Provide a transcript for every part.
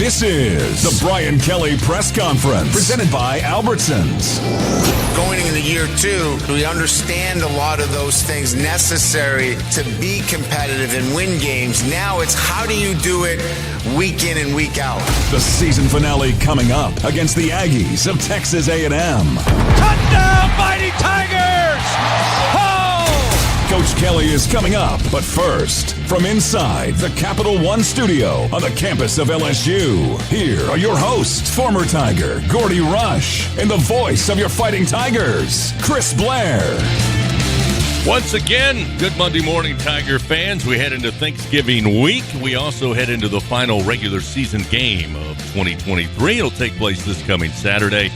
This is the Brian Kelly Press Conference, presented by Albertsons. Going into year 2, we understand a lot of those things necessary to be competitive and win games. Now it's how do you do it week in and week out. The season finale coming up against the Aggies of Texas A&M. Touchdown, Mighty Tigers! Oh! Coach Kelly is coming up, but first, from inside the Capital One studio on the campus of LSU, here are your hosts, former Tiger Gordy Rush, and the voice of your Fighting Tigers, Chris Blair. Once again, good Monday morning, Tiger fans. We head into Thanksgiving week. We also head into the final regular season game of 2023. It'll take place this coming Saturday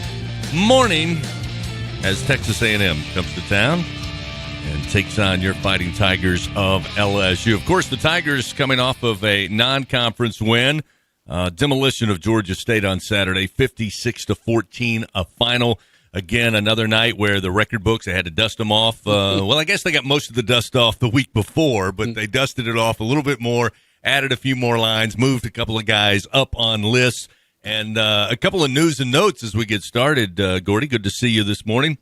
morning as Texas A&M comes to town and takes on your Fighting Tigers of LSU. Of course, the Tigers coming off of a non-conference win, demolition of Georgia State on Saturday, 56-14, a final. Again, another night where the record books, they had to dust them off. Well, I guess they got most of the dust off the week before, but they dusted it off a little bit more, added a few more lines, moved a couple of guys up on lists, and a couple of news and notes as we get started. Gordy, good to see you this morning.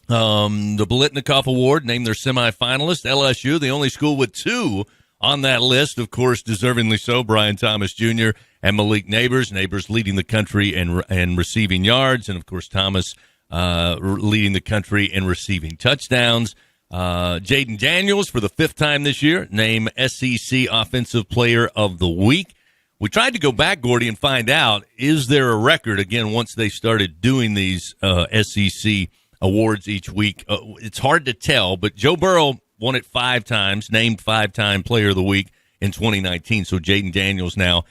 The Biletnikoff Award named their semifinalists. LSU, the only school with 2 on that list, of course, deservingly so. Brian Thomas Jr. and Malik Neighbors. Neighbors leading the country in receiving yards, and of course Thomas leading the country in receiving touchdowns. Jaden Daniels, for the 5th time this year, named SEC Offensive Player of the Week. We tried to go back, Gordy, and find out, is there a record, again, once they started doing these SEC awards each week. It's hard to tell, but Joe Burrow won it 5 times, named 5-time Player of the Week in 2019. So Jaden Daniels now,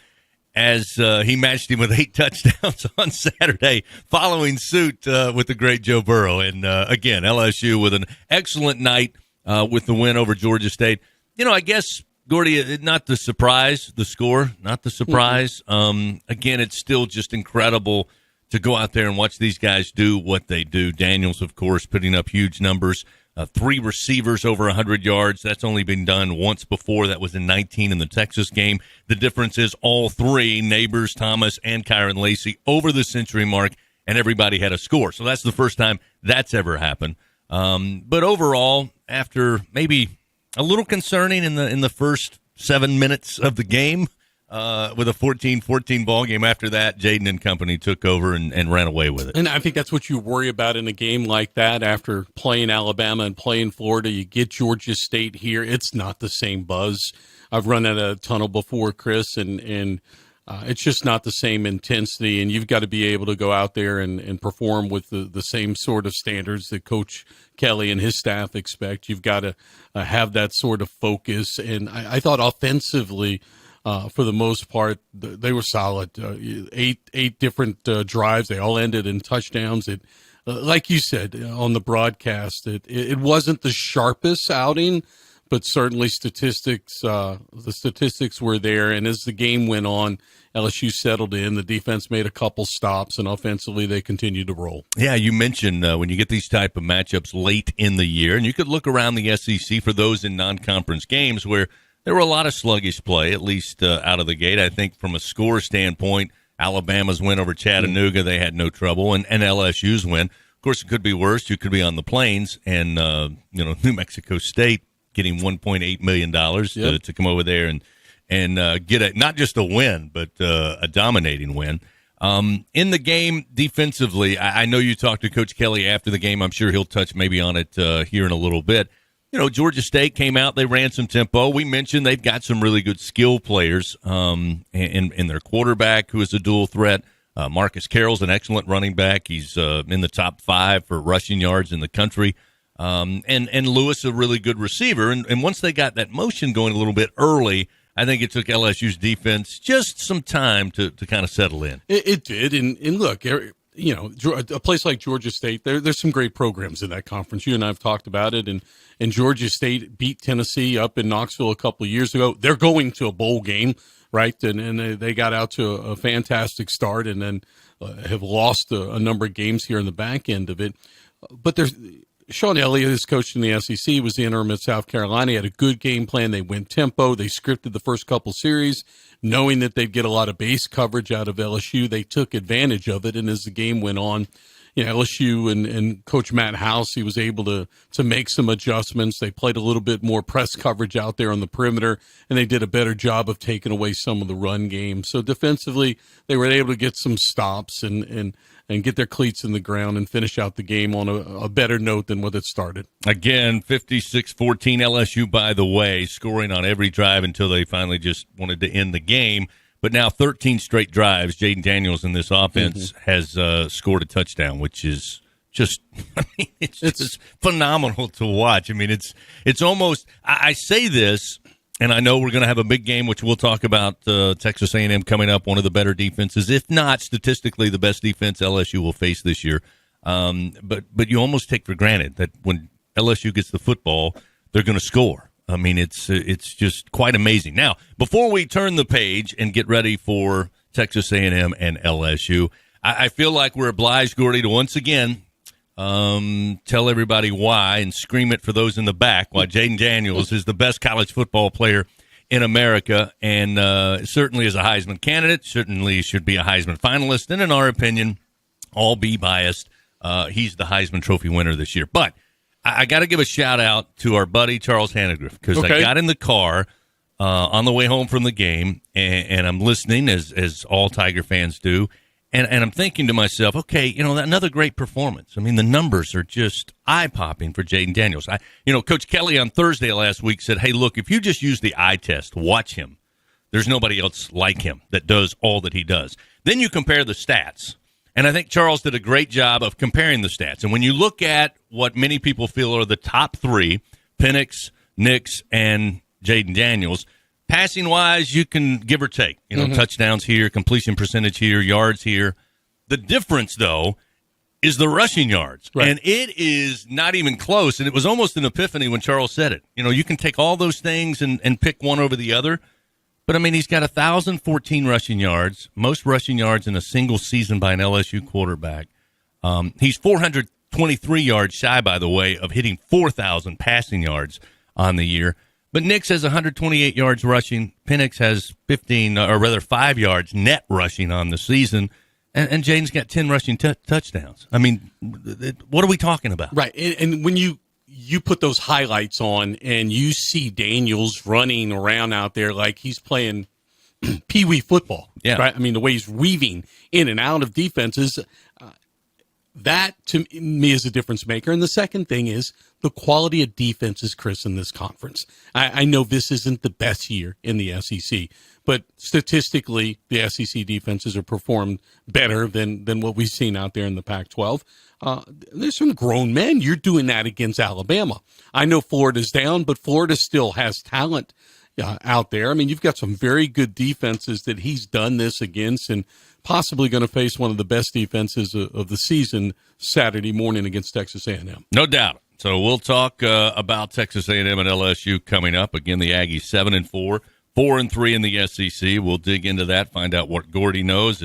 as he matched him with 8 touchdowns on Saturday, following suit with the great Joe Burrow. And again, LSU with an excellent night with the win over Georgia State. You know, I guess, Gordy, not the surprise, the score, not the surprise. Again, it's still just incredible to go out there and watch these guys do what they do. Daniels, of course, putting up huge numbers. 3 receivers over 100 yards. That's only been done once before. That was in 19 in the Texas game. The difference is all 3, Neighbors, Thomas, and Kyron Lacey, over the century mark, and everybody had a score. So that's the first time that's ever happened. But overall, after maybe a little concerning in the first 7 minutes of the game, with a 14-14 ball game. After that, Jaden and company took over and ran away with it. And I think that's what you worry about in a game like that. After playing Alabama and playing Florida, you get Georgia State here. It's not the same buzz. I've run at a tunnel before, Chris, and it's just not the same intensity. And you've got to be able to go out there and perform with the same sort of standards that Coach Kelly and his staff expect. You've got to have that sort of focus. And I thought offensively, for the most part, they were solid. 8 different drives. They all ended in touchdowns. It, like you said on the broadcast, it wasn't the sharpest outing, but certainly the statistics were there. And as the game went on, LSU settled in. The defense made a couple stops, and offensively they continued to roll. Yeah, you mentioned when you get these type of matchups late in the year, and you could look around the SEC for those in non-conference games where there were a lot of sluggish play, at least out of the gate. I think from a score standpoint, Alabama's win over Chattanooga, they had no trouble, and LSU's win. Of course, it could be worse. You could be on the plains, and New Mexico State getting $1.8 million to come over there and get not just a win, but a dominating win. In the game defensively, I know you talked to Coach Kelly after the game. I'm sure he'll touch maybe on it here in a little bit. You know, Georgia State came out, they ran some tempo. We mentioned they've got some really good skill players in their quarterback, who is a dual threat. Marcus Carroll's an excellent running back. He's in the top 5 for rushing yards in the country. And Lewis, a really good receiver. And once they got that motion going a little bit early, I think it took LSU's defense just some time to kind of settle in. It did. And look, you know, a place like Georgia State, there's some great programs in that conference. You and I have talked about it, and Georgia State beat Tennessee up in Knoxville a couple of years ago. They're going to a bowl game, right? And they got out to a fantastic start, and then have lost a number of games here in the back end of it. But Sean Elliott is coached in the SEC, was the interim at South Carolina. He had a good game plan. They went tempo. They scripted the first couple series, knowing that they'd get a lot of base coverage out of LSU. They took advantage of it, and as the game went on, LSU and Coach Matt House, he was able to make some adjustments. They played a little bit more press coverage out there on the perimeter, and they did a better job of taking away some of the run game. So defensively, they were able to get some stops and get their cleats in the ground and finish out the game on a better note than what it started. Again, 56-14 LSU, by the way, scoring on every drive until they finally just wanted to end the game. But now 13 straight drives, Jaden Daniels in this offense has scored a touchdown, which is just, it's just phenomenal to watch. I mean, it's almost, I say this, and I know we're going to have a big game, which we'll talk about, Texas A&M coming up, one of the better defenses, if not statistically the best defense LSU will face this year. But you almost take for granted that when LSU gets the football, they're going to score. I mean, it's just quite amazing. Now, before we turn the page and get ready for Texas A&M and LSU, I feel like we're obliged, Gordy, to once again tell everybody why and scream it for those in the back why Jaden Daniels is the best college football player in America and certainly is a Heisman candidate, certainly should be a Heisman finalist, and in our opinion, all be biased, he's the Heisman Trophy winner this year. But I got to give a shout-out to our buddy Charles Hannegriff because I got in the car on the way home from the game, and I'm listening, as all Tiger fans do, and I'm thinking to myself, okay, another great performance. I mean, the numbers are just eye-popping for Jaden Daniels. Coach Kelly on Thursday last week said, hey, look, if you just use the eye test, watch him. There's nobody else like him that does all that he does. Then you compare the stats. And I think Charles did a great job of comparing the stats. And when you look at what many people feel are the top three, Penix, Nix, and Jaden Daniels, passing-wise, you can give or take. Touchdowns here, completion percentage here, yards here. The difference, though, is the rushing yards. Right. And it is not even close. And it was almost an epiphany when Charles said it. You can take all those things and pick one over the other. But, I mean, he's got 1,014 rushing yards, most rushing yards in a single season by an LSU quarterback. He's 423 yards shy, by the way, of hitting 4,000 passing yards on the year. But Nix has 128 yards rushing. Penix has 5 yards net rushing on the season. And Jaden's got 10 rushing touchdowns. I mean, what are we talking about? Right. And when you put those highlights on and you see Daniels running around out there like he's playing pee-wee football, right? I mean, the way he's weaving in and out of defenses, that to me is a difference maker. And the second thing is the quality of defenses, Chris, in this conference. I know this isn't the best year in the SEC, but statistically, the SEC defenses are performed better than what we've seen out there in the Pac-12. There's some grown men. You're doing that against Alabama. I know Florida's down, but Florida still has talent out there. I mean, you've got some very good defenses that he's done this against and possibly going to face one of the best defenses of the season Saturday morning against Texas A&M. No doubt. So we'll talk about Texas A&M and LSU coming up. Again, the Aggies 7-4, 4-3 in the SEC. We'll dig into that, find out what Gordy knows.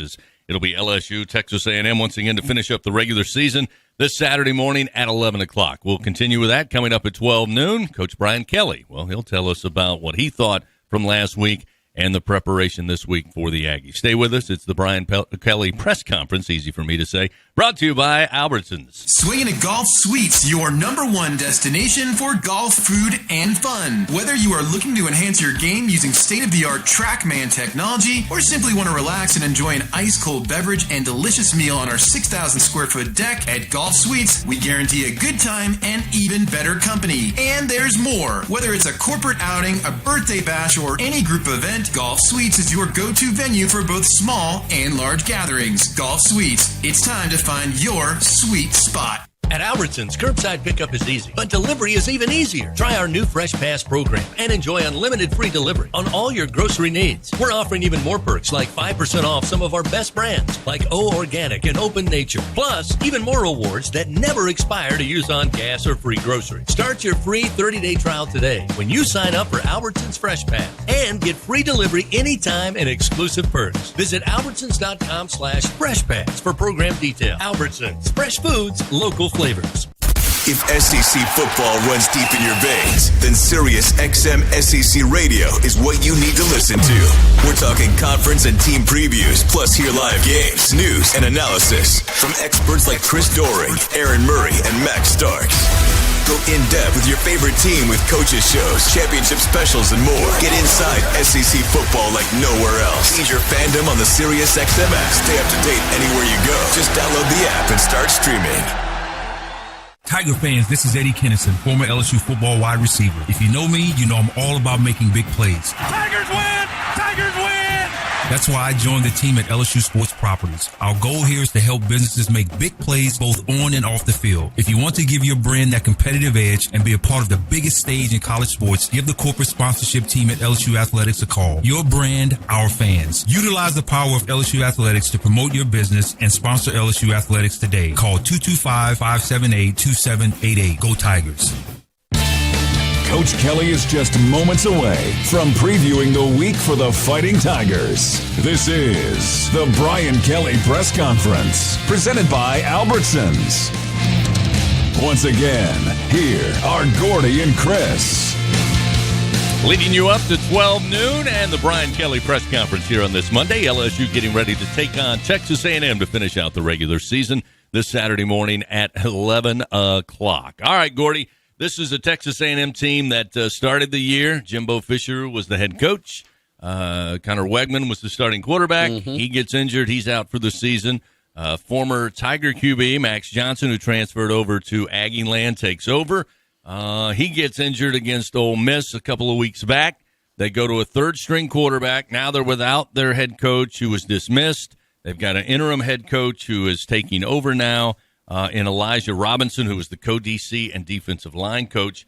It'll be LSU, Texas A&M once again to finish up the regular season this Saturday morning at 11 o'clock. We'll continue with that coming up at 12 noon. Coach Brian Kelly, well, he'll tell us about what he thought from last week and the preparation this week for the Aggies. Stay with us. It's the Brian Kelly press conference, easy for me to say, brought to you by Albertsons. Swinging at Golf Suites, your #1 destination for golf, food, and fun. Whether you are looking to enhance your game using state-of-the-art TrackMan technology or simply want to relax and enjoy an ice-cold beverage and delicious meal on our 6,000 square foot deck at Golf Suites, we guarantee a good time and even better company. And there's more. Whether it's a corporate outing, a birthday bash, or any group event, Golf Suites is your go-to venue for both small and large gatherings. Golf Suites. It's time to find your sweet spot. At Albertsons, curbside pickup is easy, but delivery is even easier. Try our new Fresh Pass program and enjoy unlimited free delivery on all your grocery needs. We're offering even more perks like 5% off some of our best brands like O Organic and Open Nature. Plus, even more rewards that never expire to use on gas or free groceries. Start your free 30-day trial today when you sign up for Albertsons Fresh Pass and get free delivery anytime and exclusive perks. Visit Albertsons.com/FreshPass for program detail. Albertsons, fresh foods, local flavors. If SEC football runs deep in your veins, then Sirius XM SEC Radio is what you need to listen to. We're talking conference and team previews, plus hear live games, news, and analysis from experts like Chris Doering, Aaron Murray, and Max Starks. Go in-depth with your favorite team with coaches shows, championship specials, and more. Get inside SEC football like nowhere else. Feed your fandom on the Sirius XM app. Stay up to date anywhere you go. Just download the app and start streaming. Tiger fans, this is Eddie Kennison, former LSU football wide receiver. If you know me, you know I'm all about making big plays. Tigers win! Tigers win! That's why I joined the team at LSU Sports Properties. Our goal here is to help businesses make big plays both on and off the field. If you want to give your brand that competitive edge and be a part of the biggest stage in college sports, give the corporate sponsorship team at LSU Athletics a call. Your brand, our fans. Utilize the power of LSU Athletics to promote your business and sponsor LSU Athletics today. Call 225-578-2788. Go Tigers. Coach Kelly is just moments away from previewing the week for the Fighting Tigers. This is the Brian Kelly Press Conference, presented by Albertsons. Once again, here are Gordy and Chris. Leading you up to 12 noon and the Brian Kelly Press Conference here on this Monday. LSU getting ready to take on Texas A&M to finish out the regular season this Saturday morning at 11 o'clock. All right, Gordy. This is a Texas A&M team that started the year. Jimbo Fisher was the head coach. Connor Wegman was the starting quarterback. Mm-hmm. He gets injured. He's out for the season. Former Tiger QB, Max Johnson, who transferred over to Aggie Land, takes over. He gets injured against Ole Miss a couple of weeks back. They go to a third-string quarterback. Now they're without their head coach, who was dismissed. They've got an interim head coach who is taking over now. In Elijah Robinson, who was the co-DC and defensive line coach.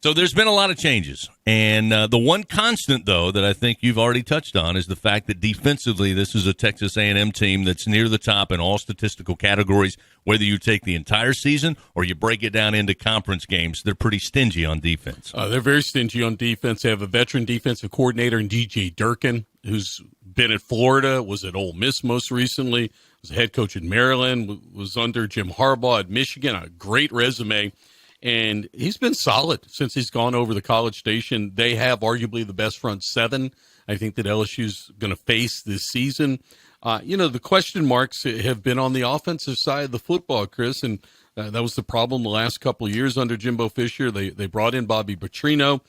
So there's been a lot of changes. And the one constant, though, that I think you've already touched on is the fact that defensively this is a Texas A&M team that's near the top in all statistical categories, whether you take the entire season or you break it down into conference games. They're pretty stingy on defense. They're very stingy on defense. They have a veteran defensive coordinator in DJ Durkin, who's been at Florida, was at Ole Miss most recently, was a head coach in Maryland, was under Jim Harbaugh at Michigan, a great resume. And he's been solid since he's gone over the College Station. They have arguably the best front seven, I think, that LSU's going to face this season. The question marks have been on the offensive side of the football, Chris, and that was the problem the last couple of years under Jimbo Fisher. They brought in Bobby Petrino,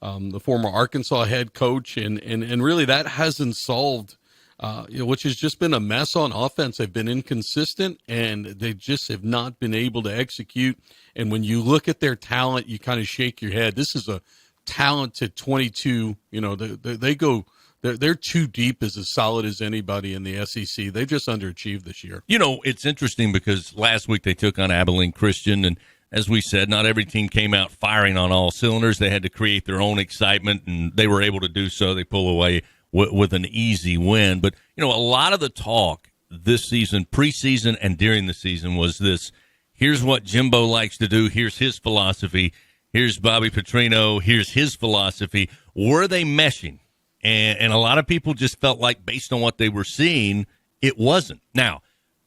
the former Arkansas head coach, and really that hasn't solved which has just been a mess on offense. They've been inconsistent, and they just have not been able to execute. And when you look at their talent, you kind of shake your head. This is a talented 22. They're too deep, as solid as anybody in the SEC. They've just underachieved this year. It's interesting because last week they took on Abilene Christian, and as we said, not every team came out firing on all cylinders. They had to create their own excitement, and they were able to do so. They pull away with an easy win. But, a lot of the talk this season, preseason and during the season, was this: here's what Jimbo likes to do, here's his philosophy, here's Bobby Petrino, here's his philosophy. Were they meshing? And a lot of people just felt like, based on what they were seeing, it wasn't. Now,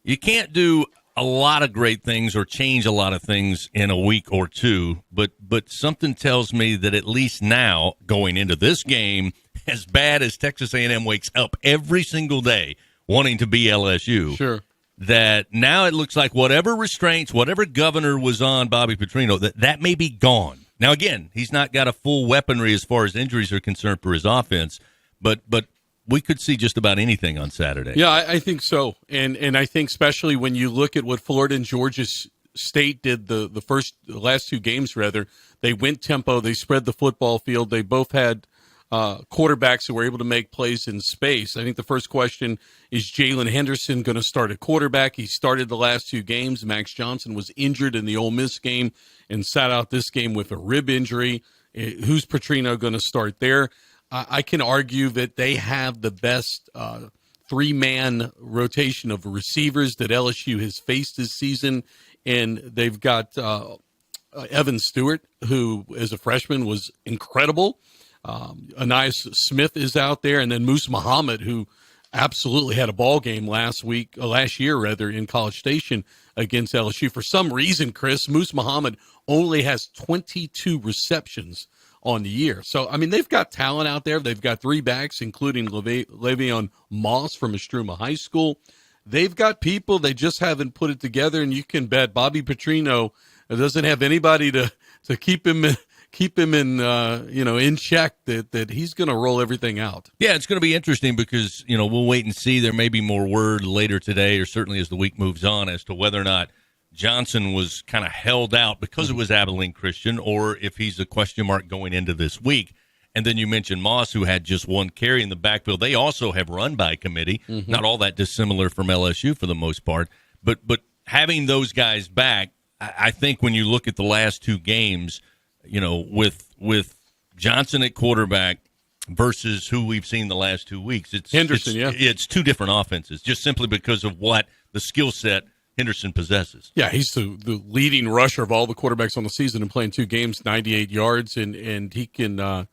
you can't do a lot of great things or change a lot of things in a week or two, but something tells me that at least now, going into this game, as bad as Texas A&M wakes up every single day wanting to be LSU, sure, that now it looks like whatever restraints, whatever governor was on Bobby Petrino, that may be gone. Now, again, he's not got a full weaponry as far as injuries are concerned for his offense, but we could see just about anything on Saturday. Yeah, I think so. And I think especially when you look at what Florida and Georgia State did the last two games, they went tempo, they spread the football field, they both had quarterbacks who were able to make plays in space. I think the first question is Jalen Henderson going to start at quarterback? He started the last two games. Max Johnson was injured in the Ole Miss game and sat out this game with a rib injury. Who's Petrino going to start there? I can argue that they have the best three-man rotation of receivers that LSU has faced this season, and they've got Evan Stewart, who as a freshman was incredible. Anais Smith is out there, and then Moose Muhammad, who absolutely had a ball game last year in College Station against LSU. For some reason, Chris, Moose Muhammad only has 22 receptions on the year. So, I mean, they've got talent out there. They've got 3 backs, including Le'Veon Moss from Estruma High School. They've got people. They just haven't put it together, and you can bet Bobby Petrino doesn't have anybody to keep him in check that he's going to roll everything out. Yeah, it's going to be interesting because, we'll wait and see. There may be more word later today or certainly as the week moves on as to whether or not Johnson was kind of held out because it was Abilene Christian or if he's a question mark going into this week. And then you mentioned Moss, who had just 1 carry in the backfield. They also have run by committee, not all that dissimilar from LSU for the most part. But having those guys back, I think when you look at the last 2 games, with Johnson at quarterback versus who we've seen the last 2 weeks, it's 2 different offenses just simply because of what the skill set Henderson possesses. Yeah, he's the leading rusher of all the quarterbacks on the season and playing 2 games, 98 yards, and he can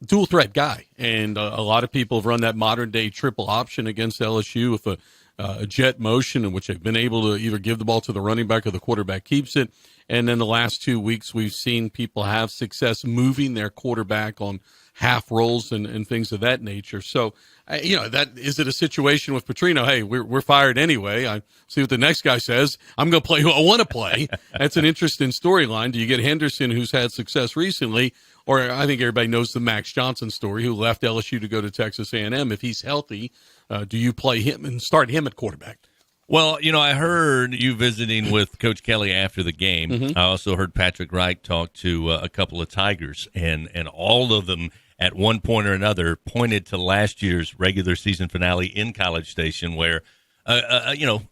dual threat guy. And a lot of people have run that modern day triple option against LSU with a jet motion in which they've been able to either give the ball to the running back or the quarterback keeps it. And then the last 2 weeks, we've seen people have success moving their quarterback on half rolls and things of that nature. So, that is it a situation with Petrino? Hey, we're fired anyway. I see what the next guy says. I'm going to play who I want to play. That's an interesting storyline. Do you get Henderson, who's had success recently, or I think everybody knows the Max Johnson story, who left LSU to go to Texas A&M. If he's healthy, do you play him and start him at quarterback? Well, I heard you visiting with Coach Kelly after the game. Mm-hmm. I also heard Patrick Wright talk to a couple of Tigers, and all of them at one point or another pointed to last year's regular season finale in College Station where,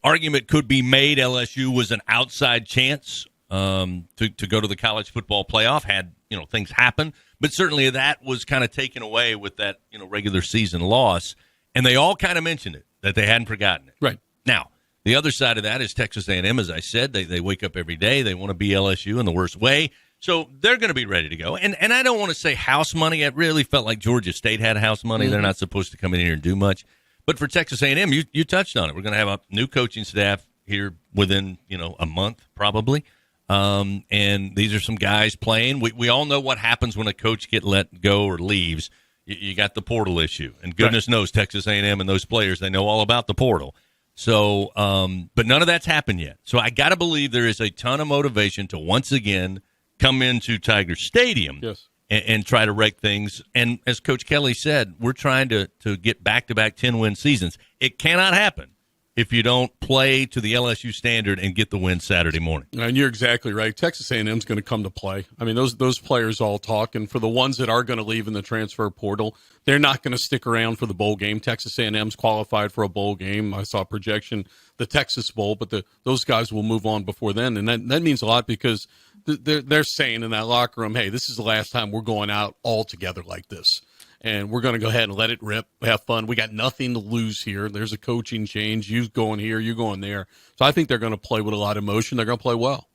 argument could be made LSU was an outside chance to go to the college football playoff had, things happen. But certainly that was kind of taken away with that, regular season loss. And they all kind of mentioned it, that they hadn't forgotten it. Right. Now, the other side of that is Texas A&M, as I said. They wake up every day. They want to be LSU in the worst way. So they're going to be ready to go. And I don't want to say house money. It really felt like Georgia State had house money. Mm-hmm. They're not supposed to come in here and do much. But for Texas A&M, you touched on it. We're going to have a new coaching staff here within, a month probably. And these are some guys playing. We all know what happens when a coach gets let go or leaves. You got the portal issue. And goodness knows Texas A&M and those players, they know all about the portal. So, but none of that's happened yet. So I got to believe there is a ton of motivation to once again come into Tiger Stadium and try to wreck things. And as Coach Kelly said, we're trying to get back-to-back 10-win seasons. It cannot happen if you don't play to the LSU standard and get the win Saturday morning. And you're exactly right. Texas A&M's going to come to play. I mean, those players all talk, and for the ones that are going to leave in the transfer portal, they're not going to stick around for the bowl game. Texas A&M's qualified for a bowl game. I saw a projection, the Texas Bowl, but those guys will move on before then, and that means a lot because they're saying in that locker room, hey, this is the last time we're going out all together like this. And we're going to go ahead and let it rip, have fun. We got nothing to lose here. There's a coaching change. You going here, you going there. So I think they're going to play with a lot of emotion. They're going to play well.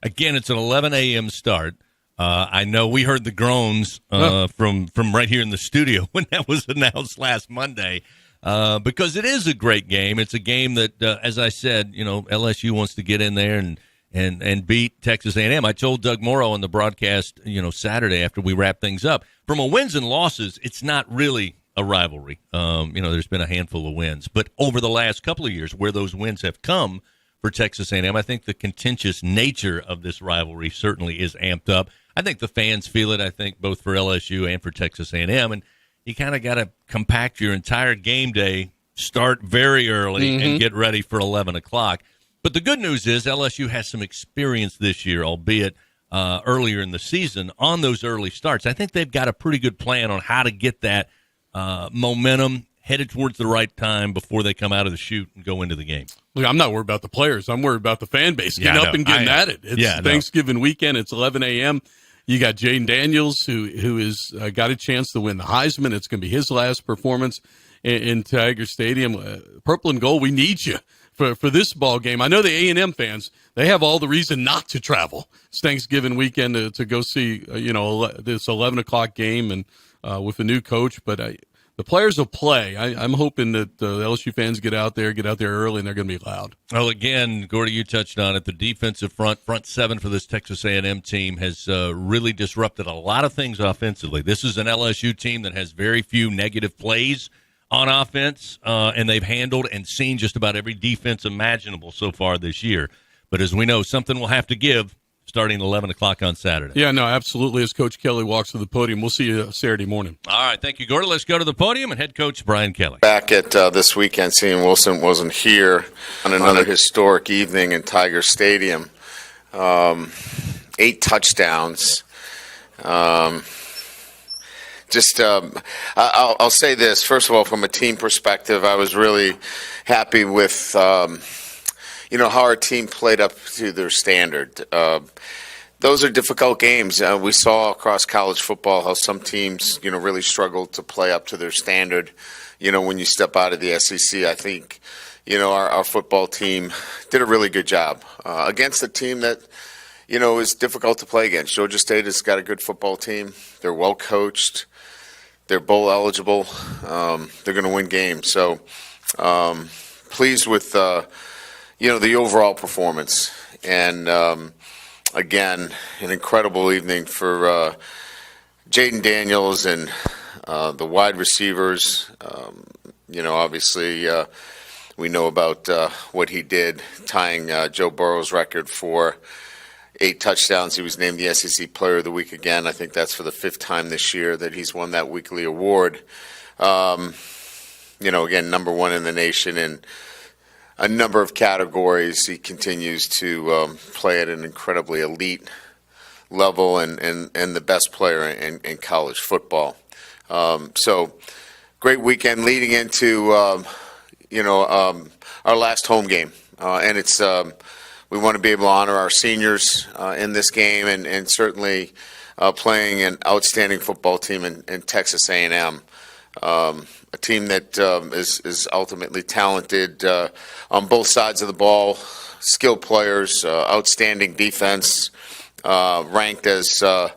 Again, it's an 11 a.m. start. I know we heard the groans from right here in the studio when that was announced last Monday because it is a great game. It's a game that, as I said, LSU wants to get in there and beat Texas A&M. I told Doug Morrow on the broadcast, Saturday after we wrap things up, from a wins and losses, it's not really a rivalry. There's been a handful of wins. But over the last couple of years where those wins have come for Texas A&M, I think the contentious nature of this rivalry certainly is amped up. I think the fans feel it, I think, both for LSU and for Texas A&M. And you kind of got to compact your entire game day, start very early, and get ready for 11 o'clock. But the good news is LSU has some experience this year, albeit earlier in the season, on those early starts. I think they've got a pretty good plan on how to get that momentum headed towards the right time before they come out of the chute and go into the game. Look, I'm not worried about the players. I'm worried about the fan base getting up and getting at it. It's Thanksgiving weekend. It's 11 a.m. You got Jaden Daniels, who has got a chance to win the Heisman. It's going to be his last performance in Tiger Stadium. Purple and gold, we need you for this ball game. I know the A&M fans, they have all the reason not to travel. It's Thanksgiving weekend to go see this 11 o'clock game and with a new coach. But the players will play. I'm hoping that the LSU fans get out there early, and they're going to be loud. Well, again, Gordy, you touched on it. The defensive front seven for this Texas A&M team has really disrupted a lot of things offensively. This is an LSU team that has very few negative plays on offense, and they've handled and seen just about every defense imaginable so far this year. But as we know, something will have to give starting at 11 o'clock on Saturday. Yeah, no, absolutely. As Coach Kelly walks to the podium, we'll see you Saturday morning. All right, thank you, Gordy. Let's go to the podium and head coach Brian Kelly. Back at this weekend, seeing Wilson wasn't here on another historic evening in Tiger Stadium. 8 touchdowns. I'll say this. First of all, from a team perspective, I was really happy with how our team played up to their standard. Those are difficult games. We saw across college football how some teams, really struggled to play up to their standard. When you step out of the SEC, I think, our football team did a really good job against a team that, is difficult to play against. Georgia State has got a good football team. They're well coached. They're bowl eligible. They're going to win games. So pleased with the overall performance. And again, an incredible evening for Jaden Daniels and the wide receivers. Obviously we know about what he did, tying Joe Burrow's record for 8 touchdowns. He was named the SEC Player of the Week again. I think that's for the 5th time this year that he's won that weekly award. Again, number 1 in the nation in a number of categories. He continues to play at an incredibly elite level and the best player in college football. So great weekend leading into our last home game. And it's we want to be able to honor our seniors in this game and certainly playing an outstanding football team in Texas A&M. A team that is ultimately talented on both sides of the ball, skilled players, outstanding defense, ranked as one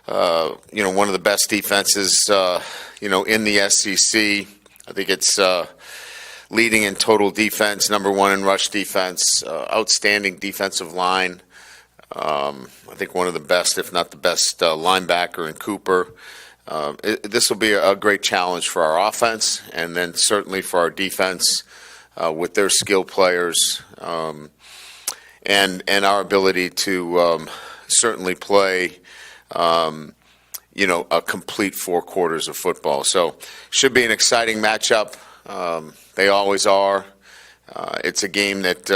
of the best defenses in the SEC. I think it's leading in total defense, number 1 in rush defense, outstanding defensive line. I think one of the best, if not the best, linebacker in Cooper. This will be a great challenge for our offense and then certainly for our defense with their skill players and our ability to certainly play a complete 4 quarters of football. So should be an exciting matchup. They always are. It's a game that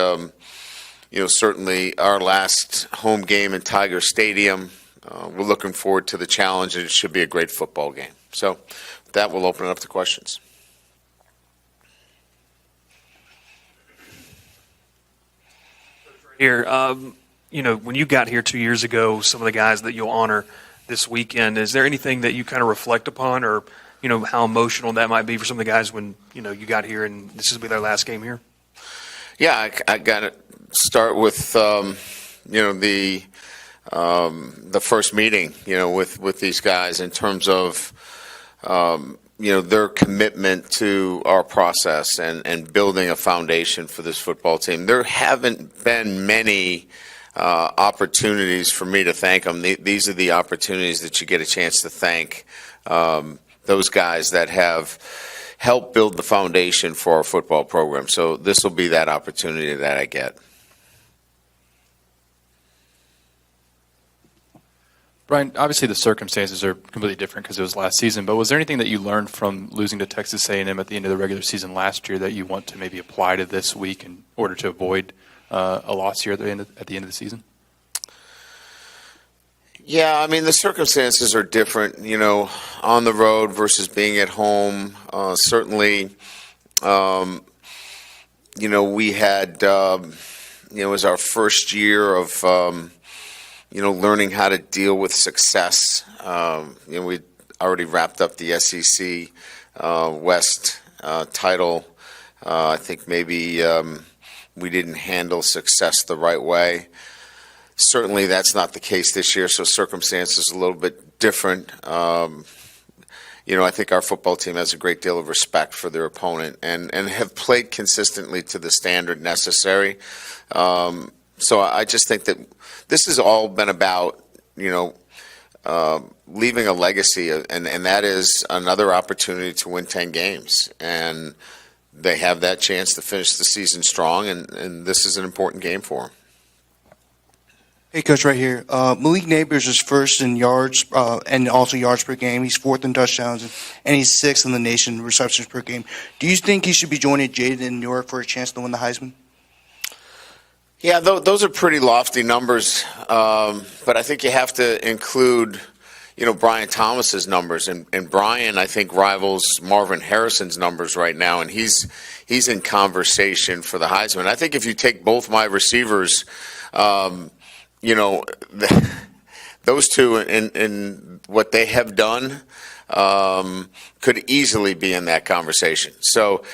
certainly our last home game in Tiger Stadium. We're looking forward to the challenge, and it should be a great football game. So with that, we'll open it up to questions. Here, when you got here 2 years ago, some of the guys that you'll honor this weekend, is there anything that you kind of reflect upon or, how emotional that might be for some of the guys when, you got here and this will be their last game here? Yeah, I got to start with, the first meeting, with these guys in terms of, their commitment to our process and building a foundation for this football team. There haven't been many opportunities for me to thank them. These are the opportunities that you get a chance to thank those guys that have helped build the foundation for our football program. So this will be that opportunity that I get. Brian, obviously the circumstances are completely different because it was last season, but was there anything that you learned from losing to Texas A&M at the end of the regular season last year that you want to maybe apply to this week in order to avoid a loss here at the end of the season? Yeah, I mean, the circumstances are different, on the road versus being at home. Certainly, we had, it was our first year of, learning how to deal with success. We already wrapped up the SEC West title. I think maybe we didn't handle success the right way. Certainly that's not the case this year, so circumstances a little bit different. I think our football team has a great deal of respect for their opponent and have played consistently to the standard necessary. So I just think that this has all been about, leaving a legacy, and that is another opportunity to win 10 games. And they have that chance to finish the season strong, and this is an important game for them. Hey, Coach, right here. Malik Neighbors is first in yards and also yards per game. He's fourth in touchdowns, and he's sixth in the nation in receptions per game. Do you think he should be joining Jaden in New York for a chance to win the Heisman? Yeah, those are pretty lofty numbers, but I think you have to include, Brian Thomas's numbers, and Brian, I think, rivals Marvin Harrison's numbers right now, and he's in conversation for the Heisman. I think if you take both my receivers, those two in what they have done could easily be in that conversation. So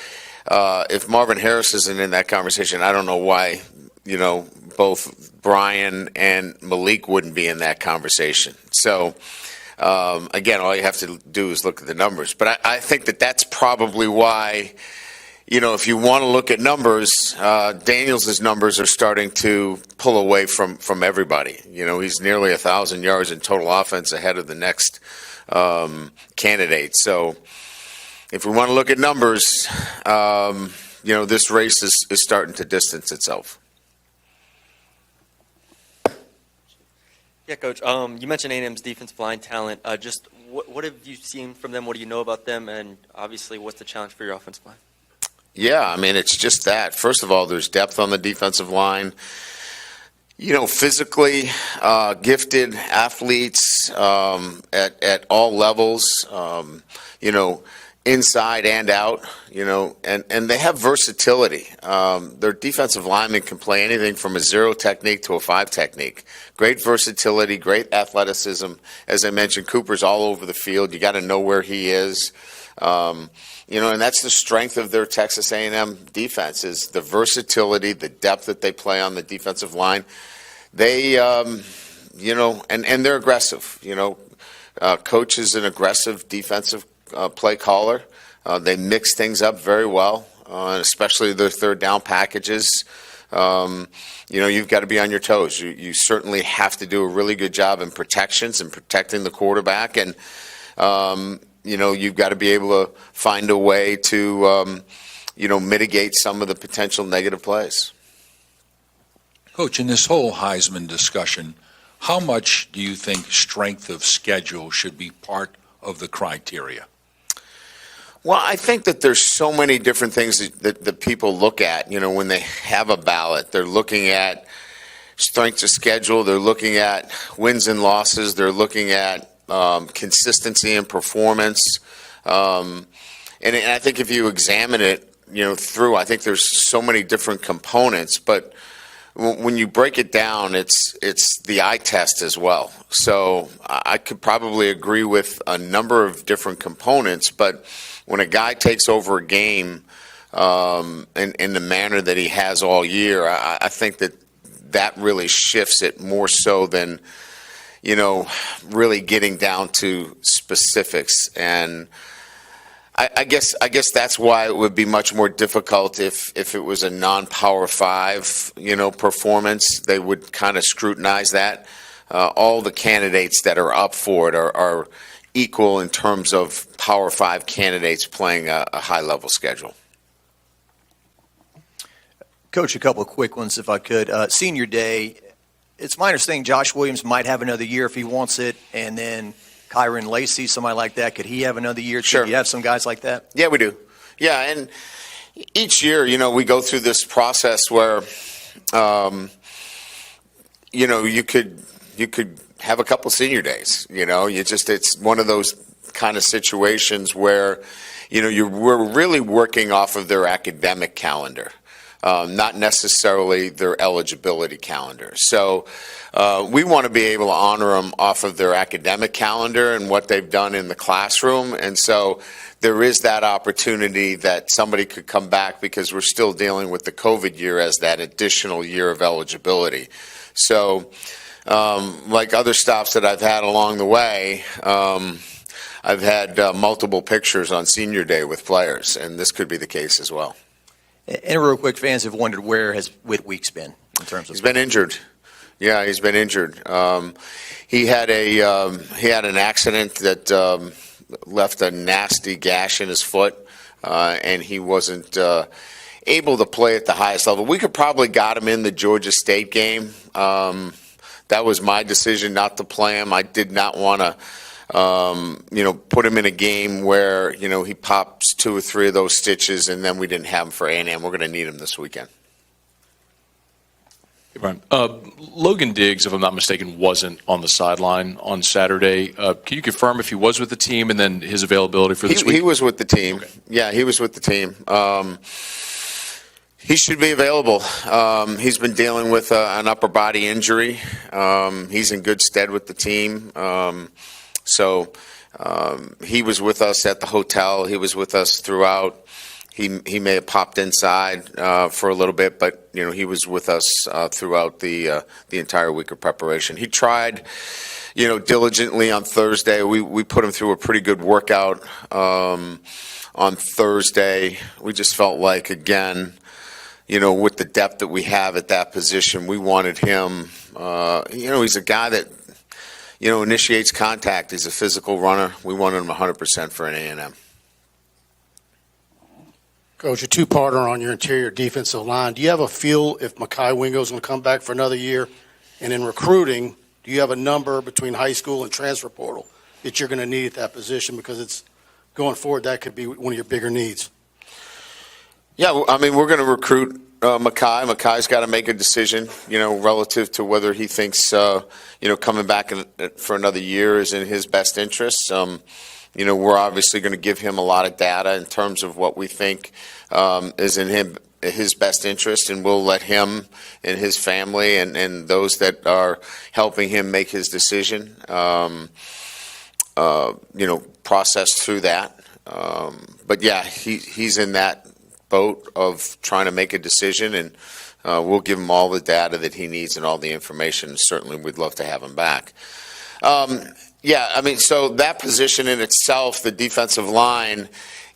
if Marvin Harris isn't in that conversation, I don't know why, both Brian and Malik wouldn't be in that conversation. So, again, all you have to do is look at the numbers. But I think that's probably why, if you want to look at numbers, Daniels' numbers are starting to pull away from everybody. He's nearly 1,000 yards in total offense ahead of the next candidate. So if we want to look at numbers, this race is starting to distance itself. Yeah, Coach. You mentioned A&M's defensive line talent. Just what have you seen from them? What do you know about them? And obviously, what's the challenge for your offensive line? Yeah, it's just that. First of all, there's depth on the defensive line. Physically gifted athletes at all levels, inside and out, and they have versatility. Their defensive linemen can play anything from a 0 technique to a 5 technique. Great versatility, great athleticism. As I mentioned, Cooper's all over the field. You got to know where he is. And that's the strength of their Texas A&M defense is the versatility, the depth that they play on the defensive line. They, and they're aggressive. Coach is an aggressive defensive play caller. They mix things up very well, especially their third down packages. You've got to be on your toes. You certainly have to do a really good job in protections and protecting the quarterback. And, you've got to be able to find a way to, mitigate some of the potential negative plays. Coach, in this whole Heisman discussion, how much do you think strength of schedule should be part of the criteria? Well, I think that there's so many different things that people look at, when they have a ballot. They're looking at strength of schedule. They're looking at wins and losses. They're looking at consistency and performance. And I think if you examine it, through, I think there's so many different components. But when you break it down, it's the eye test as well. So I could probably agree with a number of different components, but when a guy takes over a game in the manner that he has all year, I think that really shifts it more so than, really getting down to specifics. And I guess that's why it would be much more difficult if it was a non-Power 5, performance. They would kind of scrutinize that. All the candidates that are up for it are equal in terms of Power 5 candidates playing a high-level schedule. Coach, a couple of quick ones, if I could. Senior Day, it's my understanding Josh Williams might have another year if he wants it, and then Kyron Lacey, somebody like that, could he have another year? Sure. Do you have some guys like that? Yeah, we do. Yeah, and each year, we go through this process where, you could have a couple senior days. It's one of those kind of situations where, we're really working off of their academic calendar. Not necessarily their eligibility calendar. So we want to be able to honor them off of their academic calendar and what they've done in the classroom. And so there is that opportunity that somebody could come back because we're still dealing with the COVID year as that additional year of eligibility. So like other stops that I've had along the way, I've had multiple pictures on senior day with players, and this could be the case as well. And real quick, fans have wondered where has Whitweek's been in terms of. He's been injured. Yeah, he's been injured. He had an accident that left a nasty gash in his foot, and he wasn't able to play at the highest level. We could probably got him in the Georgia State game. That was my decision not to play him. I did not want to. Put him in a game where, he pops 2 or 3 of those stitches, and then we didn't have him for A&M. We're going to need him this weekend. Hey, Brian. Logan Diggs, if I'm not mistaken, wasn't on the sideline on Saturday. Can you confirm if he was with the team and then his availability for this week? He was with the team. Okay. Yeah, he was with the team. He should be available. He's been dealing with an upper body injury. He's in good stead with the team. So he was with us at the hotel. He was with us throughout. He may have popped inside for a little bit, but he was with us throughout the entire week of preparation. He tried, diligently on Thursday. We put him through a pretty good workout on Thursday. We just felt like, again, with the depth that we have at that position, we wanted him. He's a guy that initiates contact. He's a physical runner. We wanted him 100% for an A&M. Coach, a two-parter on your interior defensive line. Do you have a feel if Mekhi Wingo's going to come back for another year? And in recruiting, do you have a number between high school and transfer portal that you're going to need at that position? Because it's going forward, that could be one of your bigger needs. Yeah, we're going to recruit Mekhi. Mekhi's got to make a decision, relative to whether he thinks, coming back for another year is in his best interest. We're obviously going to give him a lot of data in terms of what we think is in his best interest, and we'll let him and his family and those that are helping him make his decision, process through that. But yeah, he's in that boat of trying to make a decision, and we'll give him all the data that he needs and all the information. Certainly, we'd love to have him back. So that position in itself, the defensive line,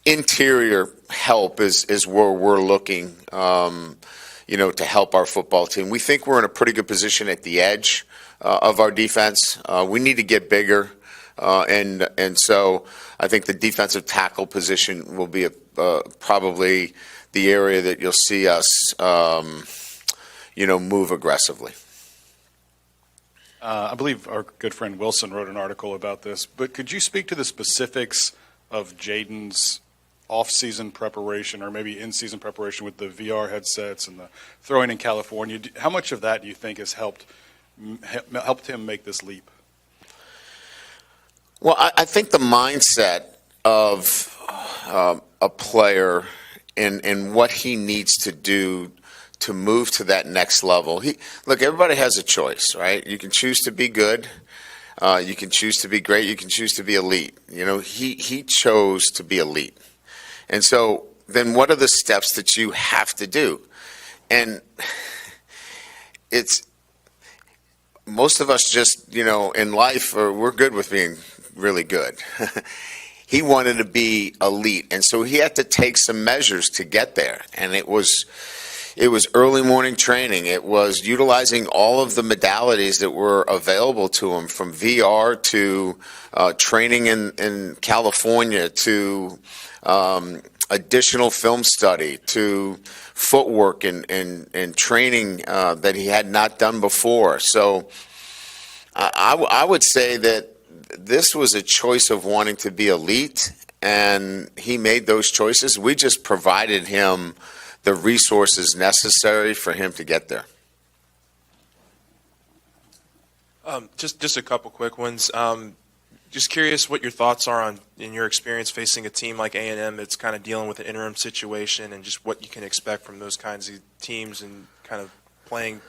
interior help is where we're looking, to help our football team. We think we're in a pretty good position at the edge of our defense. We need to get bigger, and so I think the defensive tackle position will be probably the area that you'll see us, move aggressively. I believe our good friend Wilson wrote an article about this, but could you speak to the specifics of Jaden's off-season preparation or maybe in-season preparation with the VR headsets and the throwing in California? How much of that do you think has helped him make this leap? Well, I think the mindset of a player and what he needs to do to move to that next level. Look, everybody has a choice, right? You can choose to be good. You can choose to be great. You can choose to be elite. He chose to be elite. And so then what are the steps that you have to do? And it's most of us just, in life, we're good with being really good. He wanted to be elite. And so he had to take some measures to get there. And it was early morning training. It was utilizing all of the modalities that were available to him, from VR to training in California to additional film study to footwork and training that he had not done before. So I would say that this was a choice of wanting to be elite, and he made those choices. We just provided him the resources necessary for him to get there. Just a couple quick ones. Just curious what your thoughts are on, in your experience, facing a team like A&M that's kind of dealing with an interim situation, and just what you can expect from those kinds of teams and kind of playing,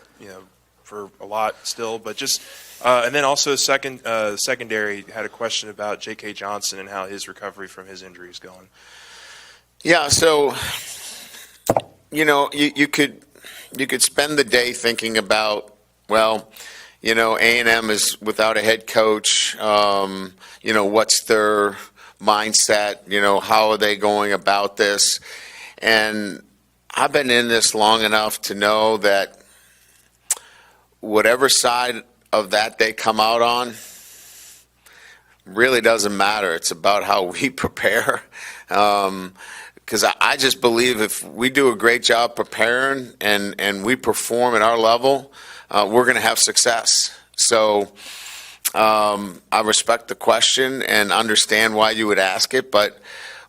for a lot still. But just and then also secondary had a question about J.K. Johnson and how his recovery from his injury is going. Yeah, so you could spend the day thinking about, well, A&M is without a head coach. What's their mindset? How are they going about this? And I've been in this long enough to know that whatever side of that they come out on really doesn't matter. It's about how we prepare. Because I just believe if we do a great job preparing and we perform at our level, we're going to have success. So I respect the question and understand why you would ask it, but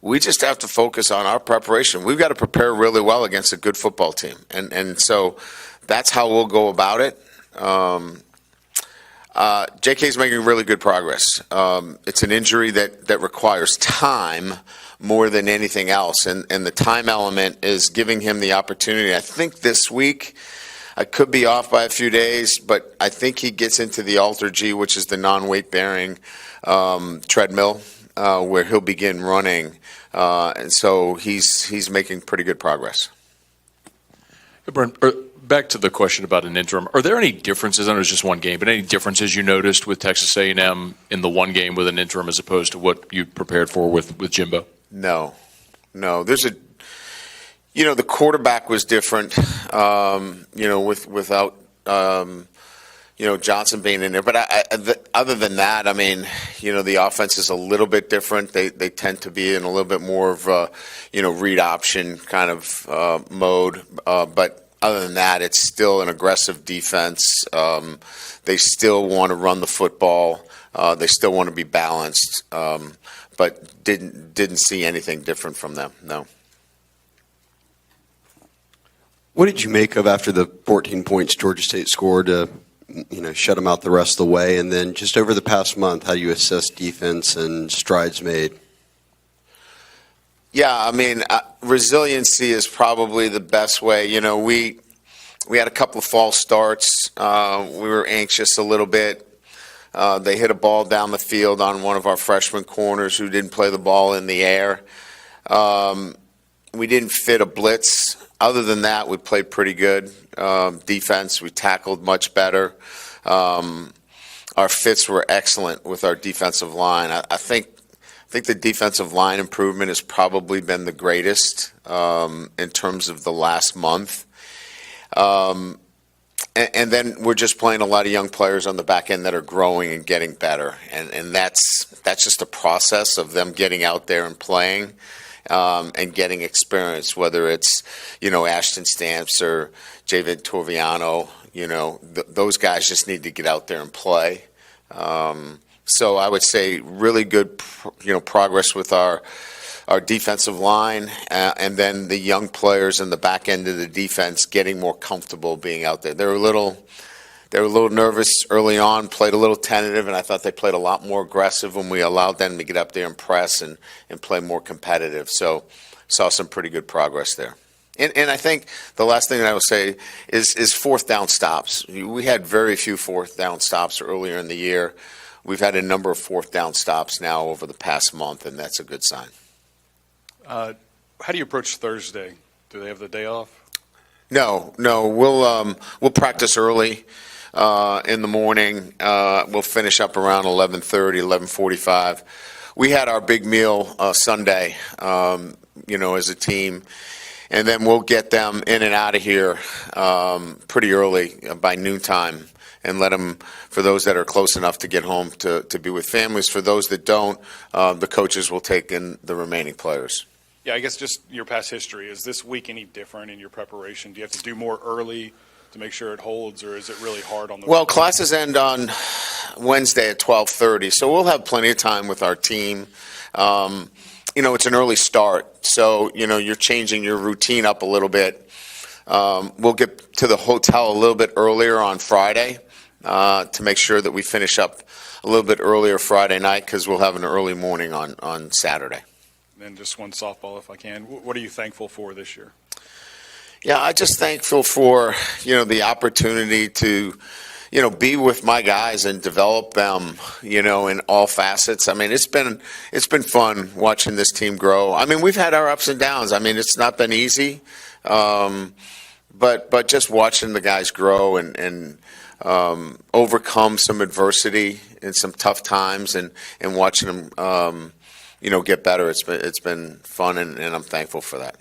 we just have to focus on our preparation. We've got to prepare really well against a good football team. And so that's how we'll go about it. JK's making really good progress. It's an injury that requires time more than anything else. And the time element is giving him the opportunity. I think this week, I could be off by a few days, but I think he gets into the Alter G, which is the non-weight bearing treadmill, where he'll begin running. And so he's making pretty good progress. Hey, Brent, back to the question about an interim. Are there any differences? I know it's just one game, but any differences you noticed with Texas A&M in the one game with an interim as opposed to what you prepared for with Jimbo? No. There's the quarterback was different, without, Johnson being in there. But other than that, the offense is a little bit different. They tend to be in a little bit more of read option kind of mode. But other than that, it's still an aggressive defense. They still want to run the football. They still want to be balanced. But didn't see anything different from them. No. What did you make of after the 14 points Georgia State scored to, shut them out the rest of the way? And then just over the past month, how do you assess defense and strides made? Yeah, resiliency is probably the best way. We had a couple of false starts. We were anxious a little bit. They hit a ball down the field on one of our freshman corners who didn't play the ball in the air. We didn't fit a blitz. Other than that, we played pretty good defense. We tackled much better. Our fits were excellent with our defensive line. I think the defensive line improvement has probably been the greatest in terms of the last month. And then we're just playing a lot of young players on the back end that are growing and getting better. And that's just a process of them getting out there and playing. And getting experience, whether it's, Ashton Stamps or Javid Torviano, those guys just need to get out there and play. So I would say really good, progress with our defensive line, and then the young players in the back end of the defense getting more comfortable being out there. They were a little nervous early on, played a little tentative, and I thought they played a lot more aggressive when we allowed them to get up there and press and play more competitive. So saw some pretty good progress there. And I think the last thing that I will say is fourth down stops. We had very few fourth down stops earlier in the year. We've had a number of fourth down stops now over the past month, and that's a good sign. How do you approach Thursday? Do they have the day off? No. We'll practice early in the morning. We'll finish up around 11:30, 11:45. We had our big meal Sunday, as a team, and then we'll get them in and out of here pretty early by noontime, and let them, for those that are close enough to get home, to be with families. For those that don't, the coaches will take in the remaining players. Yeah, I guess just your past history. Is this week any different in your preparation? Do you have to do more early to make sure it holds, or is it really hard on the Well, classes end on Wednesday at 12:30, so we'll have plenty of time with our team. It's an early start, so, you're changing your routine up a little bit. We'll get to the hotel a little bit earlier on Friday to make sure that we finish up a little bit earlier Friday night, because we'll have an early morning on Saturday. And just one softball, if I can. What are you thankful for this year? Yeah, I'm just thankful for, the opportunity to, be with my guys and develop them, in all facets. It's been fun watching this team grow. We've had our ups and downs. It's not been easy, but just watching the guys grow and overcome some adversity in some tough times, and watching them, get better. It's been fun, and I'm thankful for that.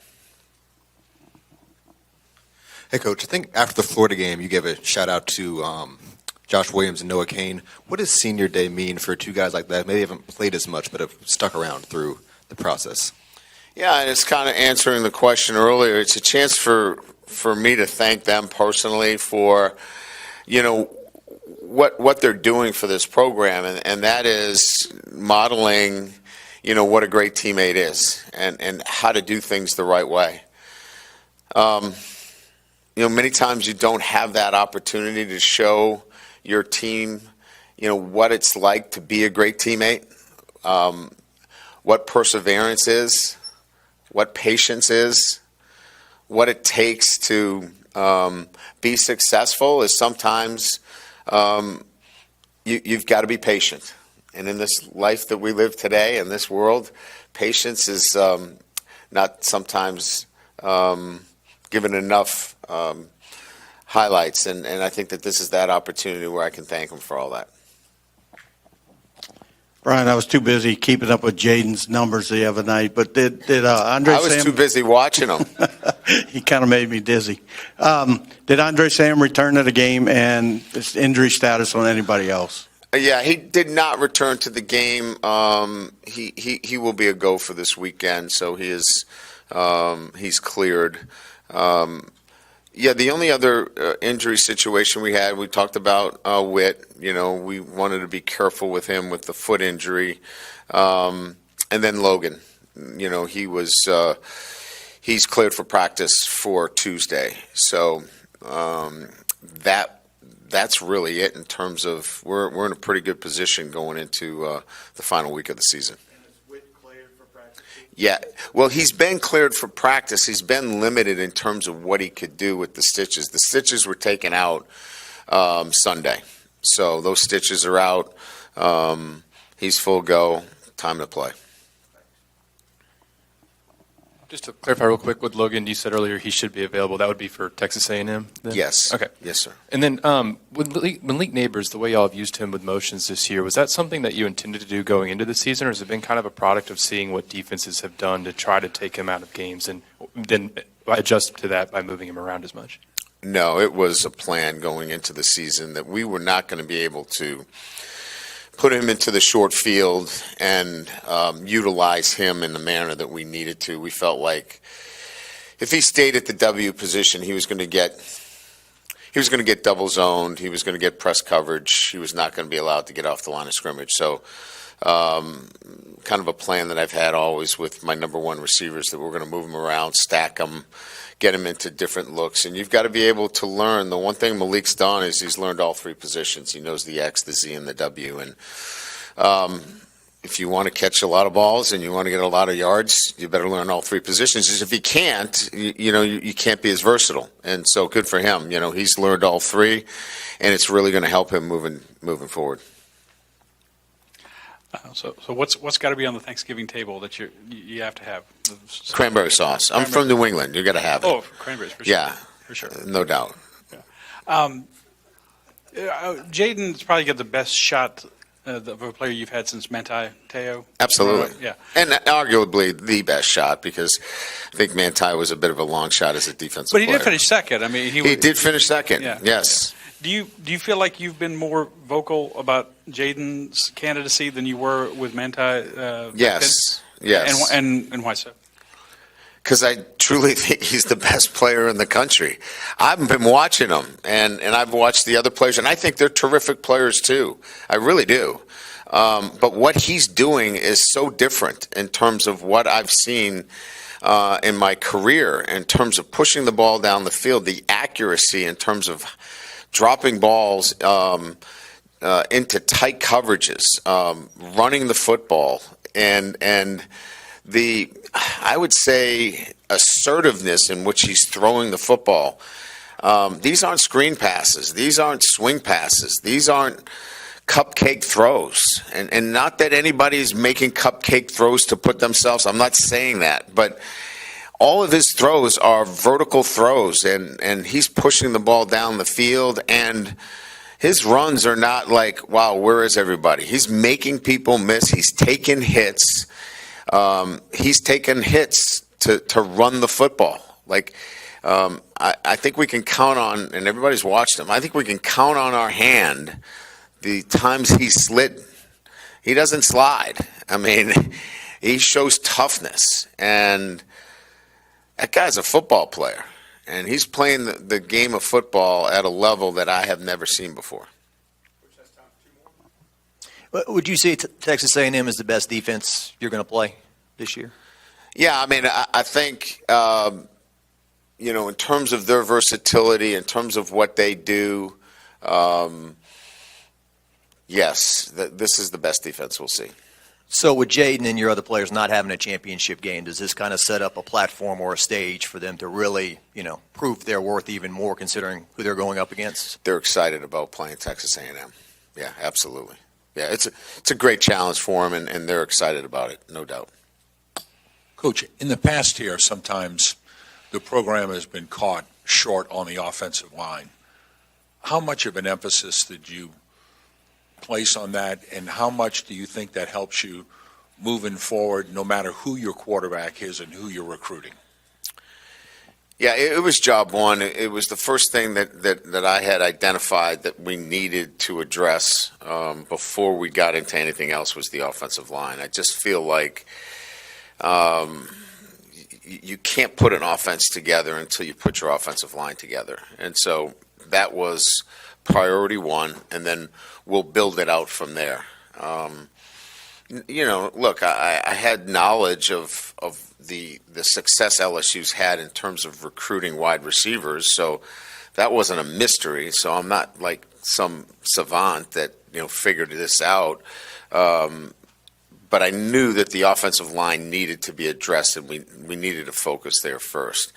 Hey, Coach, I think after the Florida game, you gave a shout-out to Josh Williams and Noah Kane. What does senior day mean for two guys like that? Maybe haven't played as much, but have stuck around through the process. Yeah, and it's kind of answering the question earlier. It's a chance for me to thank them personally for, what they're doing for this program, and that is modeling, what a great teammate is and how to do things the right way. Many times you don't have that opportunity to show your team, what it's like to be a great teammate, what perseverance is, what patience is, what it takes to be successful is sometimes you've got to be patient. And in this life that we live today, in this world, patience is not sometimes given enough highlights, and I think that this is that opportunity where I can thank him for all that. Brian, I was too busy keeping up with Jaden's numbers the other night, but did Andre Sam... I was too busy watching him. He kind of made me dizzy. Did Andre Sam return to the game, and his injury status on anybody else? Yeah, he did not return to the game. He will be a go for this weekend, so he is he's cleared. The only other injury situation we talked about Witt. We wanted to be careful with him with the foot injury. And then Logan, he's cleared for practice for Tuesday. So that's really it in terms of we're in a pretty good position going into the final week of the season. Yeah, well, he's been cleared for practice. He's been limited in terms of what he could do with the stitches. The stitches were taken out Sunday, so those stitches are out. He's full go, time to play. Just to clarify real quick with Logan, you said earlier he should be available. That would be for Texas A&M then? Yes. Okay. Yes, sir. And then with Malik Neighbors, the way y'all have used him with motions this year, was that something that you intended to do going into the season, or has it been kind of a product of seeing what defenses have done to try to take him out of games and then adjust to that by moving him around as much? No, it was a plan going into the season that we were not going to be able to put him into the short field and utilize him in the manner that we needed to. We felt like if he stayed at the W position, he was going to get double zoned. He was going to get press coverage. He was not going to be allowed to get off the line of scrimmage. So kind of a plan that I've had always with my number one receivers, that we're going to move them around, stack them, get him into different looks. And you've got to be able to learn. The one thing Malik's done is he's learned all three positions. He knows the X, the Z, and the W. And if you want to catch a lot of balls and you want to get a lot of yards, you better learn all three positions. Because if you can't, you can't be as versatile. And so good for him. He's learned all three, and it's really going to help him moving forward. So what's got to be on the Thanksgiving table that you have to have? Cranberry sauce. I'm from New England. You got to have it. Oh, cranberries for sure. Yeah, for sure, no doubt. Yeah. Jaden's probably got the best shot of a player you've had since Manti Te'o. Absolutely. Yeah, and arguably the best shot, because I think Manti was a bit of a long shot as a defensive player. But he player. did finish second. I mean, he did finish second. Yeah. Yes. Yeah. Do you feel like you've been more vocal about Jaden's candidacy than you were with Manti? Yes. Yes. And why so? Because I truly think he's the best player in the country. I've been watching him, and I've watched the other players, and I think they're terrific players too. I really do. But what he's doing is so different in terms of what I've seen in my career, in terms of pushing the ball down the field, the accuracy in terms of dropping balls into tight coverages, running the football, and the, I would say, assertiveness in which he's throwing the football. These aren't screen passes. These aren't swing passes. These aren't cupcake throws. And not that anybody's making cupcake throws to put themselves, I'm not saying that, but all of his throws are vertical throws, and he's pushing the ball down the field, and his runs are not like, wow, where is everybody? He's making people miss. He's taking hits. He's taken hits to run the football. Like, I think we can count on, and everybody's watched him, I think we can count on our hand the times he slid. He doesn't slide. I mean, he shows toughness. And that guy's a football player. And he's playing the game of football at a level that I have never seen before. Would you say Texas A&M is the best defense you're going to play this year? Yeah, I mean, I think, in terms of their versatility, in terms of what they do, yes, this is the best defense we'll see. So with Jaden and your other players not having a championship game, does this kind of set up a platform or a stage for them to really, prove their worth even more considering who they're going up against? They're excited about playing Texas A&M. Yeah, absolutely. Yeah, it's a great challenge for them, and they're excited about it, no doubt. Coach, in the past here, sometimes the program has been caught short on the offensive line. How much of an emphasis did you place on that, and how much do you think that helps you moving forward, no matter who your quarterback is and who you're recruiting? Yeah, it was job one. It was the first thing that I had identified that we needed to address before we got into anything else was the offensive line. I just feel like you can't put an offense together until you put your offensive line together. And so that was priority one, and then we'll build it out from there. Look, I had knowledge of the success LSU's had in terms of recruiting wide receivers, so that wasn't a mystery. So I'm not like some savant that figured this out. But I knew that the offensive line needed to be addressed, and we needed to focus there first.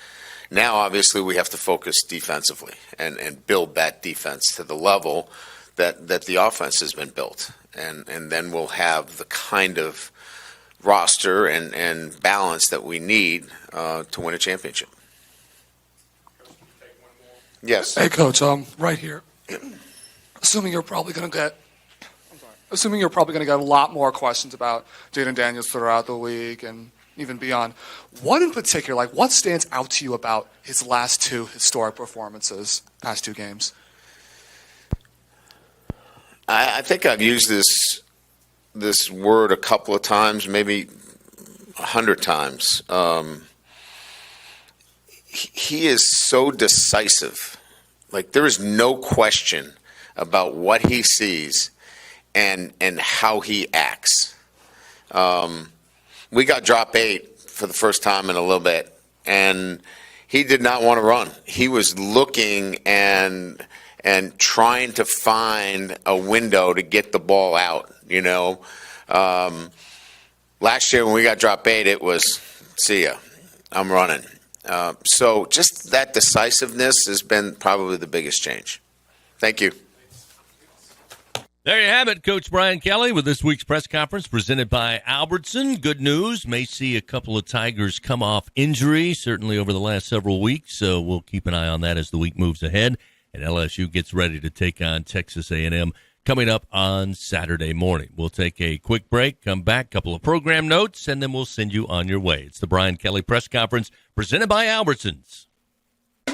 Now, obviously, we have to focus defensively and build that defense to the level that the offense has been built. And then we'll have the kind of roster and balance that we need to win a championship. Yes. Hey, Coach, right here. Assuming you're probably going to get a lot more questions about Jaden Daniels throughout the week and even beyond. What in particular, what stands out to you about his last two historic performances, past two games? I think I've used this word a couple of times, maybe 100 times. He is so decisive. Like, there is no question about what he sees and how he acts. We got drop 8 for the first time in a little bit, and he did not want to run. He was looking and trying to find a window to get the ball out, Last year when we got drop 8, it was, see ya, I'm running. So just that decisiveness has been probably the biggest change. Thank you. There you have it, Coach Brian Kelly with this week's press conference presented by Albertson. Good news. May see a couple of Tigers come off injury, certainly over the last several weeks. So we'll keep an eye on that as the week moves ahead. And LSU gets ready to take on Texas A&M coming up on Saturday morning. We'll take a quick break, come back, couple of program notes, and then we'll send you on your way. It's the Brian Kelly press conference presented by Albertsons.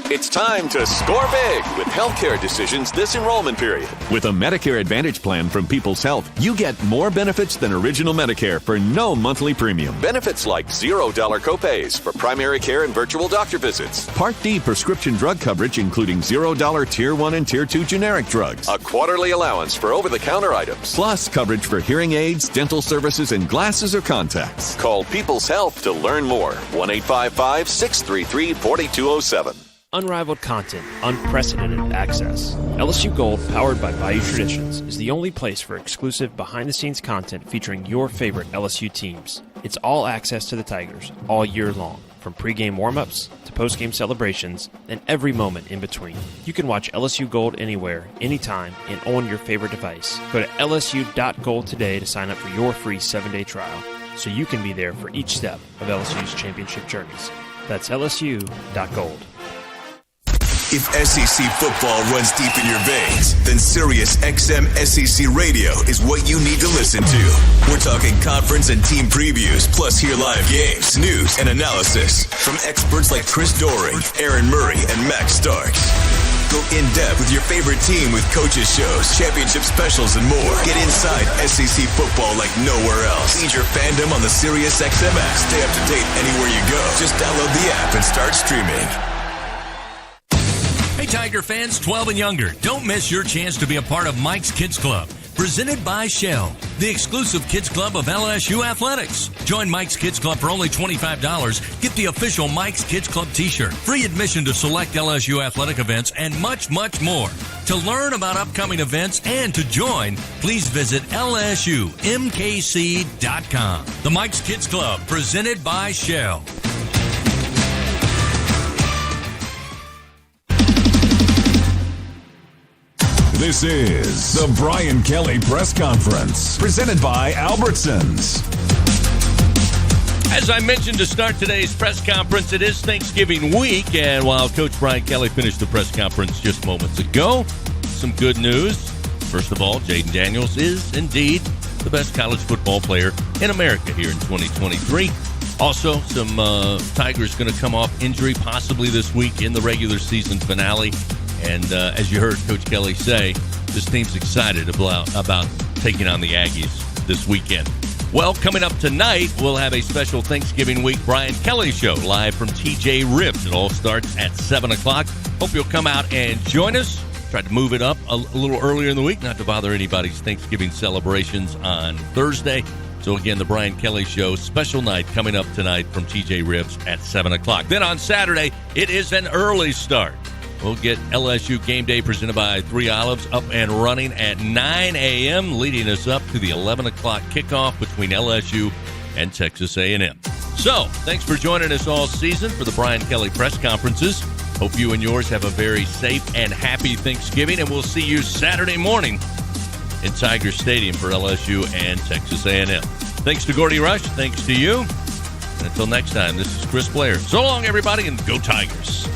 It's time to score big with healthcare decisions this enrollment period. With a Medicare Advantage plan from People's Health, you get more benefits than original Medicare for no monthly premium. Benefits like $0 copays for primary care and virtual doctor visits. Part D prescription drug coverage, including $0 Tier 1 and Tier 2 generic drugs. A quarterly allowance for over-the-counter items. Plus coverage for hearing aids, dental services, and glasses or contacts. Call People's Health to learn more. 1-855-633-4207. Unrivaled content, unprecedented access. LSU Gold, powered by Bayou Traditions, is the only place for exclusive behind-the-scenes content featuring your favorite LSU teams. It's all access to the Tigers, all year long, from pregame warm-ups to postgame celebrations and every moment in between. You can watch LSU Gold anywhere, anytime, and on your favorite device. Go to lsu.gold today to sign up for your free 7-day trial, so you can be there for each step of LSU's championship journeys. That's lsu.gold. If SEC football runs deep in your veins, then Sirius XM SEC Radio is what you need to listen to. We're talking conference and team previews, plus hear live games, news, and analysis from experts like Chris Doering, Aaron Murray, and Max Starks. Go in-depth with your favorite team with coaches shows, championship specials, and more. Get inside SEC football like nowhere else. Feed your fandom on the Sirius XM app. Stay up to date anywhere you go. Just download the app and start streaming. Hey, Tiger fans 12 and younger, don't miss your chance to be a part of Mike's Kids Club. Presented by Shell, the exclusive kids club of LSU Athletics. Join Mike's Kids Club for only $25. Get the official Mike's Kids Club t-shirt, free admission to select LSU athletic events, and much, much more. To learn about upcoming events and to join, please visit lsumkc.com. The Mike's Kids Club, presented by Shell. This is the Brian Kelly Press Conference, presented by Albertsons. As I mentioned to start today's press conference, it is Thanksgiving week, and while Coach Brian Kelly finished the press conference just moments ago, some good news. First of all, Jayden Daniels is indeed the best college football player in America here in 2023. Also, some Tigers going to come off injury possibly this week in the regular season finale. And as you heard Coach Kelly say, this team's excited about taking on the Aggies this weekend. Well, coming up tonight, we'll have a special Thanksgiving week Brian Kelly show live from TJ Ribs. It all starts at 7 o'clock. Hope you'll come out and join us. Tried to move it up a little earlier in the week, not to bother anybody's Thanksgiving celebrations on Thursday. So again, the Brian Kelly show, special night coming up tonight from TJ Ribs at 7 o'clock. Then on Saturday, it is an early start. We'll get LSU Game Day presented by 3 Olives up and running at 9 a.m., leading us up to the 11 o'clock kickoff between LSU and Texas A&M. So, thanks for joining us all season for the Brian Kelly press conferences. Hope you and yours have a very safe and happy Thanksgiving, and we'll see you Saturday morning in Tiger Stadium for LSU and Texas A&M. Thanks to Gordy Rush. Thanks to you. And until next time, this is Chris Blair. So long, everybody, and go Tigers.